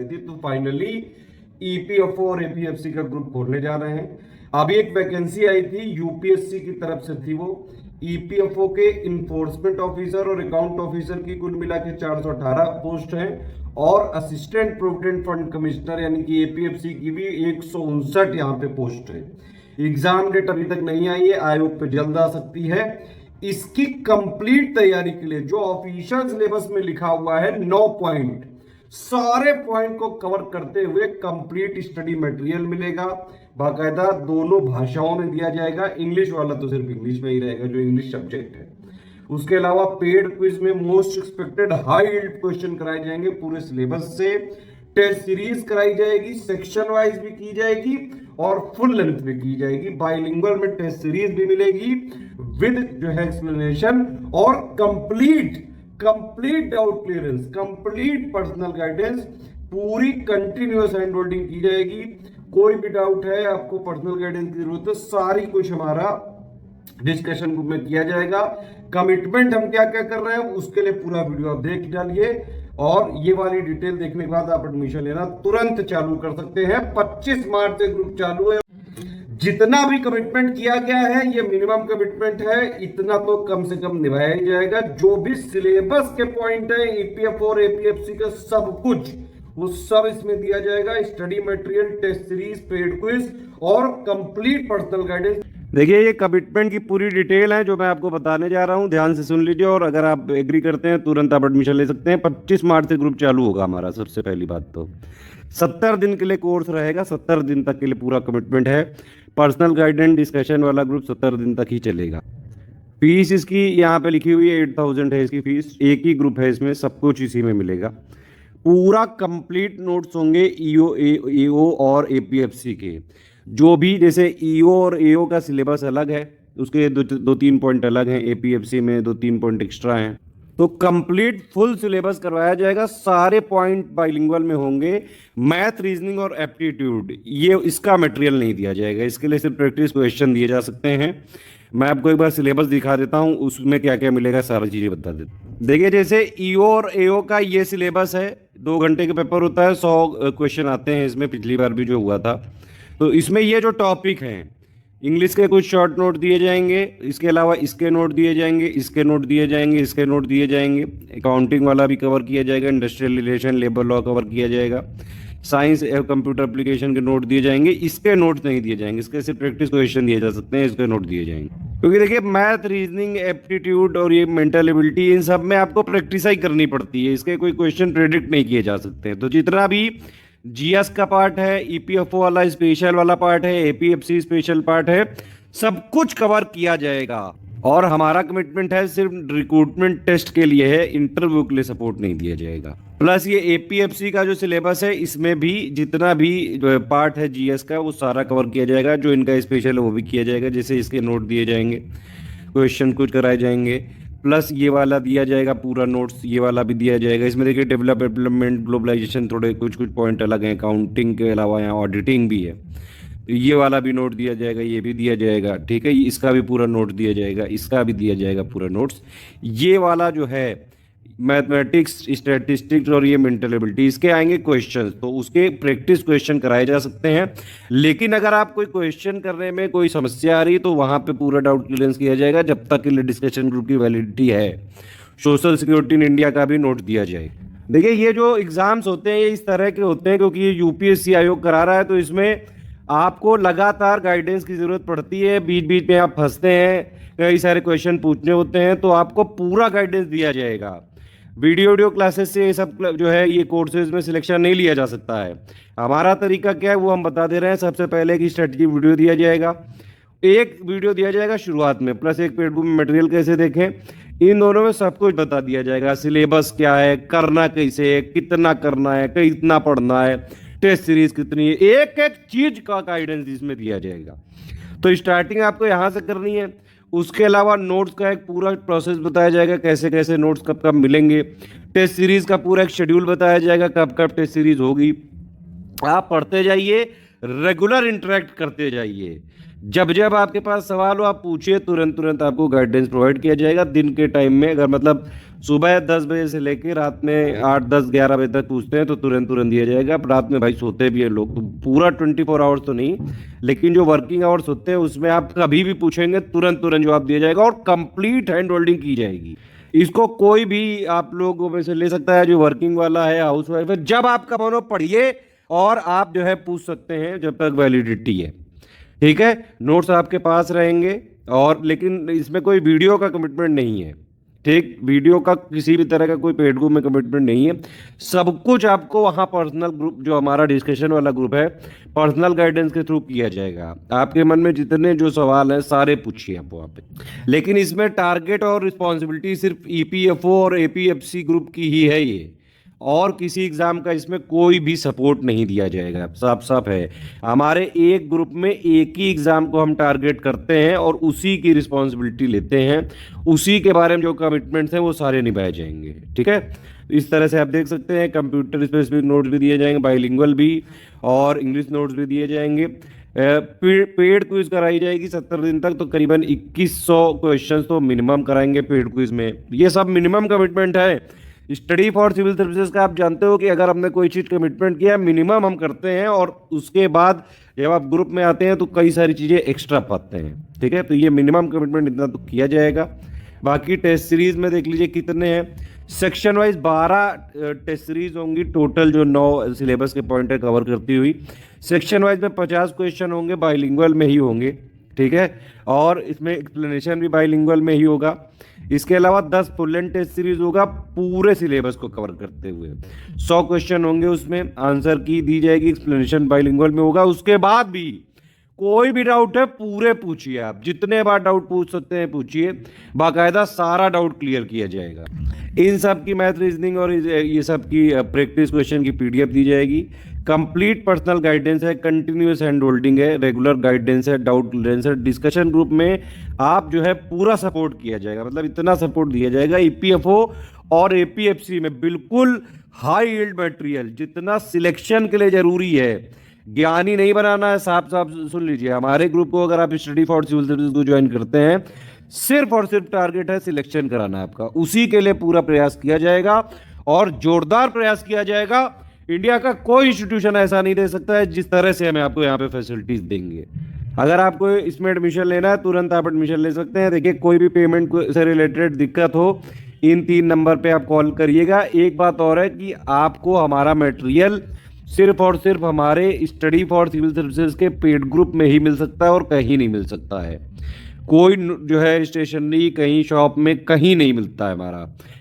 थी, तो finally EPFO और एपीएफसी का ग्रुप खोलने जा रहे हैं। अभी एक वैकेंसी आई थी, यूपीएससी की तरफ से थी वो, ईपीएफओ के इन्फोर्समेंट ऑफिसर और अकाउंट ऑफिसर की कुल मिला के 418 पोस्ट हैं, और असिस्टेंट प्रोविडेंट फंड कमिश्नर यानी कि एपीएफसी की भी 159 यहाँ पे पोस्ट है। एग्जाम डेट अभी तक नहीं आई है, आयोग पे जल्द आ सकती है। इसकी कंप्लीट तैयारी के लिए जो ऑफिशियल सिलेबस में लिखा हुआ है 9 पॉइंट, सारे पॉइंट को कवर करते हुए कंप्लीट स्टडी मटेरियल मिलेगा। बाकायदा दोनों भाषाओं में दिया जाएगा, इंग्लिश वाला तो सिर्फ इंग्लिश में ही रहेगा जो इंग्लिश सब्जेक्ट है। उसके अलावा पेड क्विज में most expected high yield question कराए जाएंगे पूरे सिलेबस से। टेस्ट सीरीज कराई जाएगी, सेक्शन वाइज भी की जाएगी और फुल लेंथ भी की जाएगी। बाइलिंगुअल में टेस्ट सीरीज भी मिलेगी विद जो है एक्सप्लेनेशन, और complete doubt clearance, complete personal guidance, पूरी कंटिन्यूअस हैंड होल्डिंग की जाएगी। कोई भी डाउट है, आपको पर्सनल गाइडेंस की जरूरत है, सारी कुछ हमारा डिस्कशन ग्रुप में किया जाएगा। कमिटमेंट हम क्या क्या कर रहे हैं उसके लिए पूरा वीडियो आप देख डालिए, और ये वाली डिटेल देखने के बाद आप एडमिशन लेना तुरंत चालू कर सकते हैं। 25 मार्च से ग्रुप चालू है। जितना भी कमिटमेंट किया गया है ये मिनिमम कमिटमेंट है, इतना तो कम से कम निभाया ही जाएगा। जो भी सिलेबस के पॉइंट है ईपीएफ और एपीएफसी का सब कुछ वो सब इसमें दिया जाएगा। Study material, test series, paid quiz और कंप्लीट पर्सनल गाइडेंस। देखिए ये कमिटमेंट की पूरी डिटेल है जो मैं आपको बताने जा रहा हूँ, ध्यान से सुन लीजिए, और अगर आप एग्री करते हैं तुरंत आप एडमिशन ले सकते हैं। 25 मार्च से ग्रुप चालू होगा हमारा। सबसे पहली बात तो 70 दिन के लिए कोर्स रहेगा, 70 दिन तक के लिए पूरा कमिटमेंट है। पर्सनल गाइडेंस डिस्कशन वाला ग्रुप 70 दिन तक ही चलेगा। फीस इसकी यहाँ पे लिखी हुई है 8000 है इसकी फीस। एक ही ग्रुप है इसमें, सब कुछ इसी में मिलेगा। पूरा कंप्लीट नोट्स होंगे ईओ और एपीएफसी के। जो भी जैसे ईओ और एओ का सिलेबस अलग है, उसके दो तीन पॉइंट अलग हैं, एपीएफसी में 2-3 पॉइंट एक्स्ट्रा हैं, तो कंप्लीट फुल सिलेबस करवाया जाएगा। सारे पॉइंट बाइलिंगुअल में होंगे। मैथ, रीजनिंग और एप्टीट्यूड ये इसका मटेरियल नहीं दिया जाएगा, इसके लिए सिर्फ प्रैक्टिस क्वेश्चन दिए जा सकते हैं। मैं आपको एक बार सिलेबस दिखा देता हूँ, उसमें क्या क्या मिलेगा सारी चीज़ें बता देता हूँ। देखिए जैसे ईओ और एओ का ये सिलेबस है, 2 घंटे का पेपर होता है, 100 क्वेश्चन आते हैं इसमें, पिछली बार भी जो हुआ था। तो इसमें ये जो टॉपिक हैं, इंग्लिश के कुछ शॉर्ट नोट दिए जाएंगे, इसके अलावा इसके नोट दिए जाएंगे, इसके नोट दिए जाएंगे, इसके नोट दिए जाएंगे। अकाउंटिंग वाला भी कवर किया जाएगा, industrial relation, labour law cover किया जाएगा, साइंस एवं कंप्यूटर एप्लीकेशन के नोट दिए जाएंगे। इसके नोट नहीं दिए जाएंगे, इसके सिर्फ प्रैक्टिस क्वेश्चन दिए जा सकते हैं, इसके नोट दिए जाएंगे। क्योंकि देखिए मैथ, रीजनिंग, एप्टीट्यूड और ये मेंटल एबिलिटी, इन सब में आपको प्रैक्टिस ही करनी पड़ती है, इसके कोई क्वेश्चन प्रेडिक्ट नहीं किए जा सकते। तो जितना भी जीएस का पार्ट है, ईपीएफओ वाला स्पेशल वाला पार्ट है, एपीएफसी स्पेशल पार्ट है, सब कुछ कवर किया जाएगा। और हमारा कमिटमेंट है सिर्फ रिक्रूटमेंट टेस्ट के लिए है, इंटरव्यू के लिए सपोर्ट नहीं दिया जाएगा। प्लस ये एपीएफसी का जो सिलेबस है इसमें भी जितना भी जो पार्ट है जीएस का वो सारा कवर किया जाएगा। जो इनका स्पेशल है वो भी किया जाएगा, जैसे इसके नोट दिए जाएंगे, क्वेश्चन कुछ कराए जाएंगे, प्लस ये वाला दिया जाएगा पूरा नोट्स, ये वाला भी दिया जाएगा। इसमें देखिए डेवलपमेंट, ग्लोबलाइजेशन, थोड़े कुछ पॉइंट अलग हैं। अकाउंटिंग के अलावा यहाँ ऑडिटिंग भी है, तो ये वाला भी नोट दिया जाएगा, ये भी दिया जाएगा, ठीक है। इसका भी पूरा नोट दिया जाएगा, इसका भी दिया जाएगा पूरा नोट्स। ये वाला जो है मैथमेटिक्स, स्टैटिस्टिक्स और ये मेंटल एबिलिटी, इसके आएंगे क्वेश्चंस, तो उसके प्रैक्टिस क्वेश्चन कराए जा सकते हैं। लेकिन अगर आप कोई क्वेश्चन करने में कोई समस्या आ रही तो वहाँ पे पूरा डाउट क्लियरेंस किया जाएगा जब तक के लिए डिस्कशन ग्रुप की वैलिडिटी है। सोशल सिक्योरिटी इन इंडिया का भी नोट दिया जाए। देखिए ये जो एग्जाम्स होते हैं ये इस तरह के होते हैं क्योंकि ये यूपीएससी आयोग करा रहा है, तो इसमें आपको लगातार गाइडेंस की ज़रूरत पड़ती है। बीच बीच में आप फंसते हैं, कई सारे क्वेश्चन पूछने होते हैं, तो आपको पूरा गाइडेंस दिया जाएगा। वीडियो क्लासेस से ये सब जो है ये कोर्सेज में सिलेक्शन नहीं लिया जा सकता है। हमारा तरीका क्या है वो हम बता दे रहे हैं। सबसे पहले की स्ट्रेटजी वीडियो दिया जाएगा, एक वीडियो दिया जाएगा शुरुआत में, प्लस एक पेड बुक में मटेरियल कैसे देखें, इन दोनों में सब कुछ बता दिया जाएगा। सिलेबस क्या है, करना कैसे है, कितना करना है, कितना पढ़ना है, टेस्ट सीरीज कितनी है, एक एक चीज का गाइडेंस इसमें दिया जाएगा। तो स्टार्टिंग आपको यहाँ से करनी है। उसके अलावा नोट्स का एक पूरा प्रोसेस बताया जाएगा, कैसे कैसे नोट्स कब कब मिलेंगे। टेस्ट सीरीज का पूरा एक शेड्यूल बताया जाएगा, कब कब टेस्ट सीरीज होगी। आप पढ़ते जाइए, रेगुलर इंटरेक्ट करते जाइए। जब जब आपके पास सवाल हो आप पूछिए, तुरंत तुरंत आपको गाइडेंस प्रोवाइड किया जाएगा। दिन के टाइम में अगर मतलब सुबह 10 बजे से लेकर रात में 8 10 11 बजे तक पूछते हैं तो तुरंत तुरंत दिया जाएगा। अब रात में भाई सोते भी हैं लोग, तो पूरा 24 आवर्स तो नहीं, लेकिन जो वर्किंग आवर्स होते हैं उसमें आप कभी भी पूछेंगे तुरंत तुरंत जवाब दिया जाएगा और कंप्लीट हैंड होल्डिंग की जाएगी। इसको कोई भी आप लोगों में से ले सकता है, जो वर्किंग वाला है, हाउस वाइफ है, जब आपका मन हो पढ़िए और आप जो है पूछ सकते हैं जब तक वैलिडिटी है। ठीक है, नोट्स आपके पास रहेंगे और लेकिन इसमें कोई वीडियो का कमिटमेंट नहीं है। ठीक, वीडियो का किसी भी तरह का कोई पेड ग्रुप में कमिटमेंट नहीं है। सब कुछ आपको वहाँ पर्सनल ग्रुप, जो हमारा डिस्कशन वाला ग्रुप है, पर्सनल गाइडेंस के थ्रू किया जाएगा। आपके मन में जितने जो सवाल हैं सारे पूछिए आप वहाँ पे। लेकिन इसमें टारगेट और रिस्पॉन्सिबिलिटी सिर्फ ईपीएफओ और एपीएफसी ग्रुप की ही है ये, और किसी एग्जाम का इसमें कोई भी सपोर्ट नहीं दिया जाएगा। साफ साफ है, हमारे एक ग्रुप में एक ही एग्जाम को हम टारगेट करते हैं और उसी की रिस्पॉन्सिबिलिटी लेते हैं, उसी के बारे में जो कमिटमेंट्स हैं वो सारे निभाए जाएंगे। ठीक है, इस तरह से आप देख सकते हैं कंप्यूटर स्पेसिफिक नोट्स भी दिए जाएंगे, बाइलिंगुअल भी, और इंग्लिश नोट्स भी दिए जाएंगे। पेड क्विज कराई जाएगी 70 दिन तक, तो करीबन 2100 क्वेश्चंस तो मिनिमम कराएंगे पेड क्विज में। ये सब मिनिमम कमिटमेंट है। स्टडी फॉर सिविल सर्विसेज का आप जानते हो कि अगर हमने कोई चीज़ कमिटमेंट किया मिनिमम हम करते हैं, और उसके बाद जब आप ग्रुप में आते हैं तो कई सारी चीज़ें एक्स्ट्रा पाते हैं। ठीक है, तो ये मिनिमम कमिटमेंट इतना तो किया जाएगा। बाकी टेस्ट सीरीज में देख लीजिए कितने हैं। सेक्शन वाइज 12 टेस्ट सीरीज होंगी टोटल, जो 9 सिलेबस के पॉइंट है कवर करती हुई। सेक्शन वाइज में 50 क्वेश्चन होंगे, बाइलिंगुअल में ही होंगे। ठीक है, और इसमें एक्सप्लेनेशन भी बाइलिंगुअल में ही होगा। इसके अलावा 10 फुल एंड टेस्ट सीरीज होगा पूरे सिलेबस को कवर करते हुए। 100 क्वेश्चन होंगे, उसमें आंसर की दी जाएगी, एक्सप्लेनेशन बाइलिंगुअल में होगा। उसके बाद भी कोई भी डाउट है पूरे पूछिए, आप जितने बार डाउट पूछ सकते हैं पूछिए, बाकायदा सारा डाउट क्लियर किया जाएगा। इन सब की मैथ रीजनिंग और ये सब की प्रैक्टिस क्वेश्चन की पीडीएफ दी जाएगी। कंप्लीट पर्सनल गाइडेंस है, कंटिन्यूअस हैंड होल्डिंग है, रेगुलर गाइडेंस है, डाउट क्लियरेंस है। डिस्कशन ग्रुप में आप जो है पूरा सपोर्ट किया जाएगा, मतलब इतना सपोर्ट दिया जाएगा। ईपीएफओ और एपीएफसी में बिल्कुल हाई यील्ड मटेरियल, जितना सिलेक्शन के लिए जरूरी है। ज्ञानी नहीं बनाना है, साफ साफ सुन लीजिए। हमारे ग्रुप को अगर आप स्टडी फॉर सिविल सर्विस को ज्वाइन करते हैं, सिर्फ और सिर्फ टारगेट है सिलेक्शन कराना आपका, उसी के लिए पूरा प्रयास किया जाएगा और जोरदार प्रयास किया जाएगा। इंडिया का कोई इंस्टीट्यूशन ऐसा नहीं दे सकता है जिस तरह से हमें आपको यहाँ पे फैसिलिटीज देंगे। अगर आपको इसमें एडमिशन लेना है तुरंत आप एडमिशन ले सकते हैं। देखिए, कोई भी पेमेंट से रिलेटेड दिक्कत हो, इन 3 नंबर पे आप कॉल करिएगा। एक बात और है कि आपको हमारा मटेरियल सिर्फ और सिर्फ हमारे स्टडी फॉर सिविल सर्विसेज के पेड ग्रुप में ही मिल सकता है और कहीं नहीं मिल सकता है। कोई जो है स्टेशनरी कहीं शॉप में कहीं नहीं मिलता है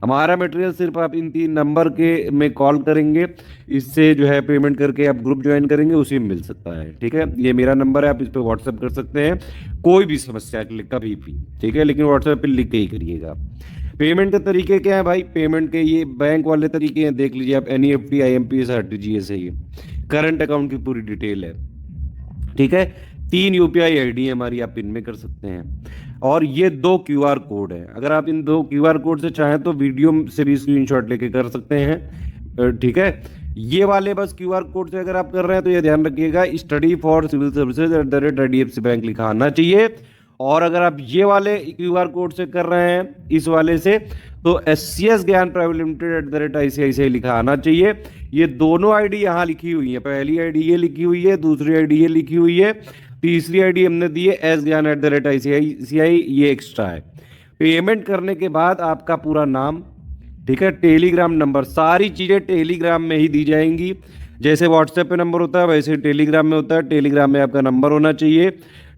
हमारा मटेरियल। सिर्फ आप इन 3 नंबर के में कॉल करेंगे, इससे जो है पेमेंट करके आप ग्रुप ज्वाइन करेंगे, उसी में मिल सकता है। ठीक है, ये मेरा नंबर है, आप इस पर व्हाट्सएप कर सकते हैं कोई भी समस्या के लिए कभी भी। ठीक है, लेकिन व्हाट्सएप पे लिख के ही करिएगा। पेमेंट के तरीके क्या है भाई? पेमेंट के ये बैंक वाले तरीके हैं, देख लीजिए आप, NEFT, IMPS, RTGS है। ये करंट अकाउंट की पूरी डिटेल है। ठीक है, 3 UPI ID है हमारी, आप इनमें कर सकते हैं। और ये 2 QR कोड है, अगर आप इन 2 QR कोड से चाहें तो वीडियो से भी स्क्रीनशॉट लेके कर सकते हैं। ठीक है, ये वाले बस QR कोड से अगर आप कर रहे हैं तो ये ध्यान रखिएगा, study for civil services @IDFC bank लिखा आना चाहिए। और अगर आप ये वाले QR कोड से कर रहे हैं, इस वाले से, तो SCS ज्ञान प्राइवेट लिमिटेड @ICICI लिखा आना चाहिए। ये दोनों ID यहाँ लिखी हुई है, पहली ID ये लिखी हुई है, दूसरी ID ये लिखी हुई है, तीसरी ID हमने दी है S ज्ञान @ICICI, ये एक्स्ट्रा है। पेमेंट करने के बाद आपका पूरा नाम, ठीक है, टेलीग्राम नंबर, सारी चीज़ें टेलीग्राम में ही दी जाएंगी। जैसे व्हाट्सएप पे नंबर होता है वैसे टेलीग्राम में होता है। टेलीग्राम में आपका नंबर होना चाहिए।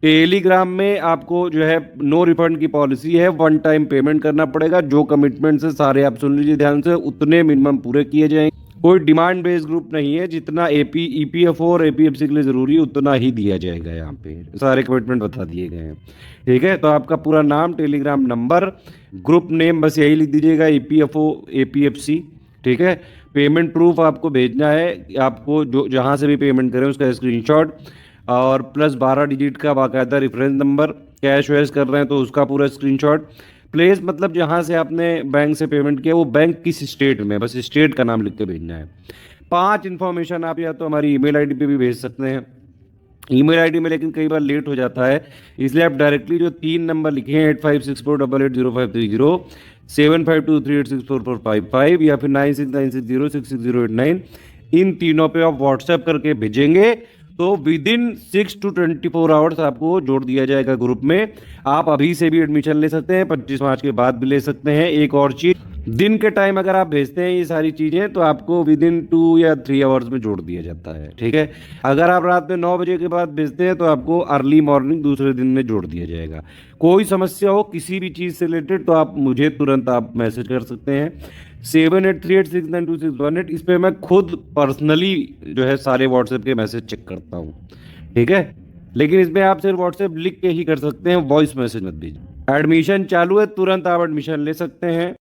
टेलीग्राम में आपको जो है नो रिफंड की पॉलिसी है, 1 टाइम पेमेंट करना पड़ेगा। जो कमिटमेंट है सारे आप सुन लीजिए ध्यान से, उतने मिनिमम पूरे किए जाएंगे। कोई डिमांड बेस्ड ग्रुप नहीं है, जितना EPFO और APFC के लिए ज़रूरी है उतना ही दिया जाएगा। यहाँ पे सारे कमिटमेंट बता दिए गए हैं। ठीक है, तो आपका पूरा नाम, टेलीग्राम नंबर, ग्रुप नेम बस यही लिख दीजिएगा, EPFO APFC। ठीक है, पेमेंट प्रूफ आपको भेजना है, आपको जो जहाँ से भी पेमेंट करें उसका स्क्रीनशॉट, और प्लस 12 डिजिट का बाकायदा रेफरेंस नंबर। कैश वैश कर रहे हैं तो उसका पूरा स्क्रीनशॉट। प्लेस मतलब जहाँ से आपने बैंक से पेमेंट किया वो बैंक किस स्टेट में, बस स्टेट का नाम लिख के भेजना है। 5 इन्फॉर्मेशन आप या तो हमारी email ID पे भी भेज सकते हैं, ईमेल आईडी में लेकिन कई बार लेट हो जाता है, इसलिए आप डायरेक्टली जो 3 नंबर लिखे हैं 8564880530, 7523864455 या फिर 9696066089, इन तीनों पे आप व्हाट्सएप करके भेजेंगे तो विद इन 6 to 24 आवर्स आपको जोड़ दिया जाएगा ग्रुप में। आप अभी से भी एडमिशन ले सकते हैं, 25 मार्च के बाद भी ले सकते हैं। एक और चीज, दिन के टाइम अगर आप भेजते हैं ये सारी चीजें तो आपको विद इन 2 या 3 आवर्स में जोड़ दिया जाता है, ठीक है। अगर आप रात में 9 बजे के बाद भेजते हैं तो आपको अर्ली मॉर्निंग दूसरे दिन में जोड़ दिया जाएगा। कोई समस्या हो किसी भी चीज़ से रिलेटेड तो आप मुझे तुरंत आप मैसेज कर सकते हैं 7838692618। इस पे मैं खुद पर्सनली जो है सारे व्हाट्सएप के मैसेज चेक करता हूँ, ठीक है। लेकिन इसमें आप सिर्फ व्हाट्सएप लिख के ही कर सकते हैं, वॉइस मैसेज मत भेजिए। एडमिशन चालू है, तुरंत आप एडमिशन ले सकते हैं।